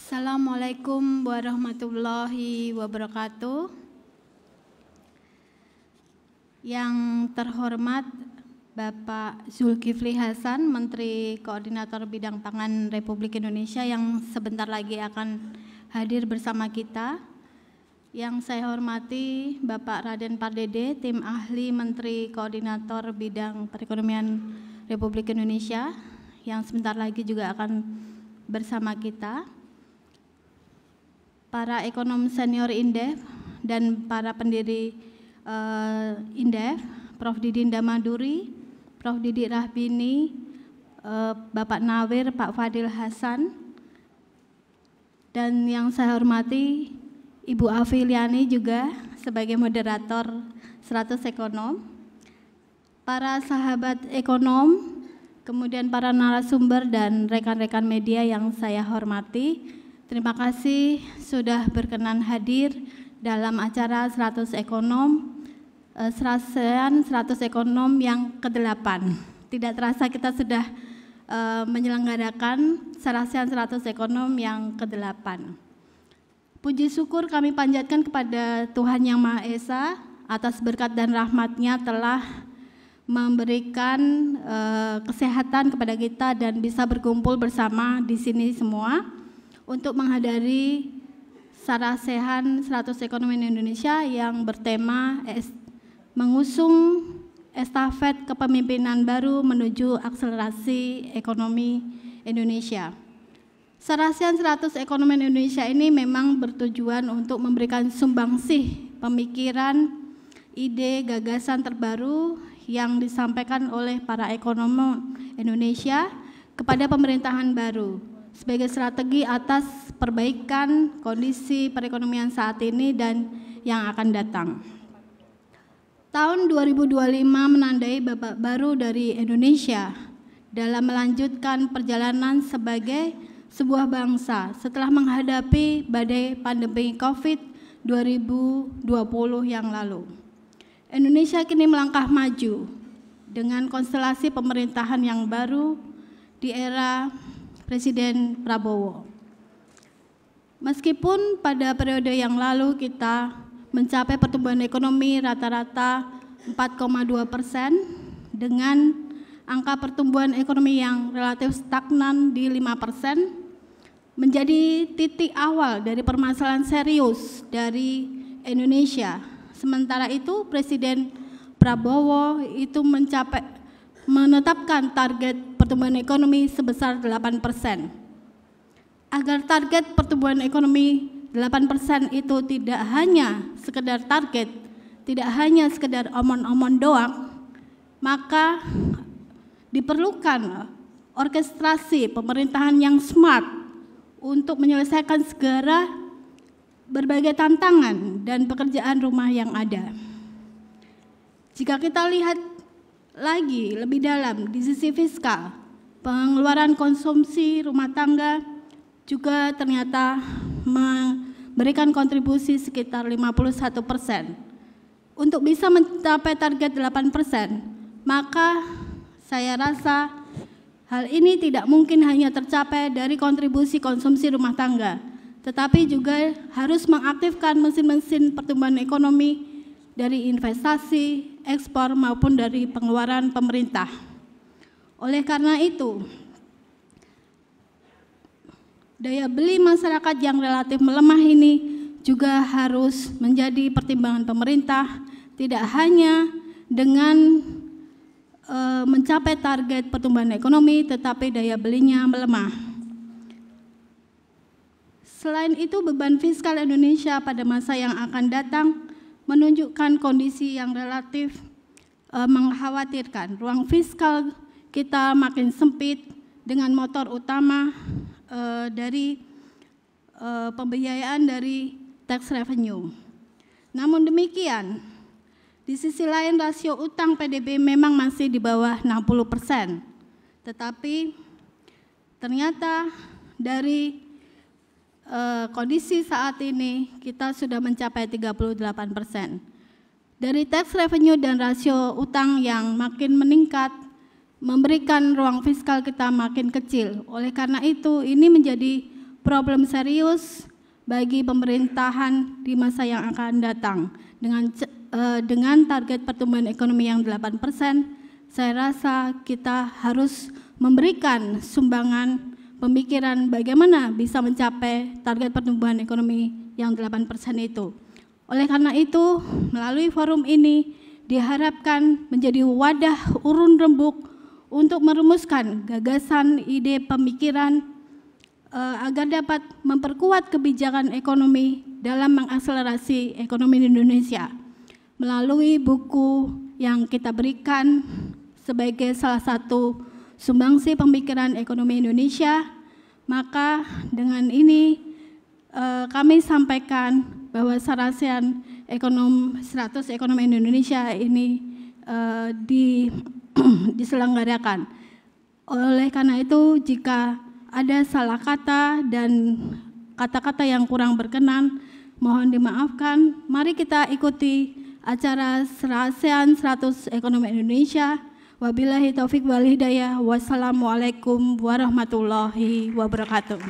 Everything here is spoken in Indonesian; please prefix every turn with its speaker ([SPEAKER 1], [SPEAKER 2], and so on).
[SPEAKER 1] Assalamualaikum warahmatullahi wabarakatuh. Yang terhormat Bapak Zulkifli Hasan, Menteri Koordinator Bidang Pangan Republik Indonesia yang sebentar lagi akan hadir bersama kita. Yang saya hormati Bapak Raden Pardede, tim ahli Menteri Koordinator Bidang Perekonomian Republik Indonesia yang sebentar lagi juga akan bersama kita. Para ekonom senior Indef dan para pendiri Indef, Prof. Didinda Maduri, Prof. Didi Rahbini, Bapak Nawir, Pak Fadil Hasan, dan yang saya hormati Ibu Afiliani juga sebagai moderator 100 Ekonom, para sahabat ekonom, kemudian para narasumber dan rekan-rekan media yang saya hormati. Terima kasih sudah berkenan hadir dalam acara 100 Ekonom, Serasean 100 Ekonom yang ke-8. Tidak terasa kita sudah menyelenggarakan Serasean 100 Ekonom yang ke-8. Puji syukur kami panjatkan kepada Tuhan Yang Maha Esa atas berkat dan rahmat-Nya telah memberikan kesehatan kepada kita dan bisa berkumpul bersama di sini semua untuk menghadiri Serasean 100 Ekonomi Indonesia yang bertema mengusung estafet kepemimpinan baru menuju akselerasi ekonomi Indonesia. Serasean 100 Ekonomi Indonesia ini memang bertujuan untuk memberikan sumbangsih pemikiran, ide, gagasan terbaru yang disampaikan oleh para ekonom Indonesia kepada pemerintahan baru sebagai strategi atas perbaikan kondisi perekonomian saat ini dan yang akan datang. Tahun 2025 menandai babak baru dari Indonesia dalam melanjutkan perjalanan sebagai sebuah bangsa setelah menghadapi badai pandemi COVID 2020 yang lalu. Indonesia kini melangkah maju dengan konstelasi pemerintahan yang baru di era Presiden Prabowo. Meskipun pada periode yang lalu kita mencapai pertumbuhan ekonomi rata-rata 4,2% dengan angka pertumbuhan ekonomi yang relatif stagnan di 5%, menjadi titik awal dari permasalahan serius dari Indonesia. Sementara itu Presiden Prabowo itu menetapkan target pertumbuhan ekonomi sebesar 8%. Agar target pertumbuhan ekonomi 8% itu tidak hanya sekedar target, tidak hanya sekedar omon-omon doang, maka diperlukan orkestrasi pemerintahan yang smart untuk menyelesaikan segera berbagai tantangan dan pekerjaan rumah yang ada. Jika kita lihat lagi lebih dalam di sisi fiskal, pengeluaran konsumsi rumah tangga juga ternyata memberikan kontribusi sekitar 51%. Untuk bisa mencapai target 8%, maka saya rasa hal ini tidak mungkin hanya tercapai dari kontribusi konsumsi rumah tangga, tetapi juga harus mengaktifkan mesin-mesin pertumbuhan ekonomi dari investasi, ekspor maupun dari pengeluaran pemerintah. Oleh karena itu, daya beli masyarakat yang relatif melemah ini juga harus menjadi pertimbangan pemerintah, tidak hanya dengan mencapai target pertumbuhan ekonomi, tetapi daya belinya melemah. Selain itu, beban fiskal Indonesia pada masa yang akan datang menunjukkan kondisi yang relatif mengkhawatirkan. Ruang fiskal kita makin sempit dengan motor utama dari pembiayaan dari tax revenue. Namun demikian, di sisi lain rasio utang PDB memang masih di bawah 60%. Tetapi ternyata dari kondisi saat ini kita sudah mencapai 38%. Dari tax revenue dan rasio utang yang makin meningkat, memberikan ruang fiskal kita makin kecil. Oleh karena itu, ini menjadi problem serius bagi pemerintahan di masa yang akan datang. Dengan target pertumbuhan ekonomi yang 8%, saya rasa kita harus memberikan sumbangan pemikiran bagaimana bisa mencapai target pertumbuhan ekonomi yang 8% itu. Oleh karena itu, melalui forum ini diharapkan menjadi wadah urun rembuk untuk merumuskan gagasan, ide, pemikiran agar dapat memperkuat kebijakan ekonomi dalam mengakselerasi ekonomi Indonesia. Melalui buku yang kita berikan sebagai salah satu sumbangsi pemikiran ekonomi Indonesia, maka dengan ini kami sampaikan bahwa Sarasean 100 Ekonomi Indonesia ini diselenggarakan. Oleh karena itu, jika ada salah kata dan kata-kata yang kurang berkenan, mohon dimaafkan. Mari kita ikuti acara Sarasean 100 Ekonomi Indonesia. Wabillahi taufik wal hidayah. Wassalamualaikum warahmatullahi wabarakatuh.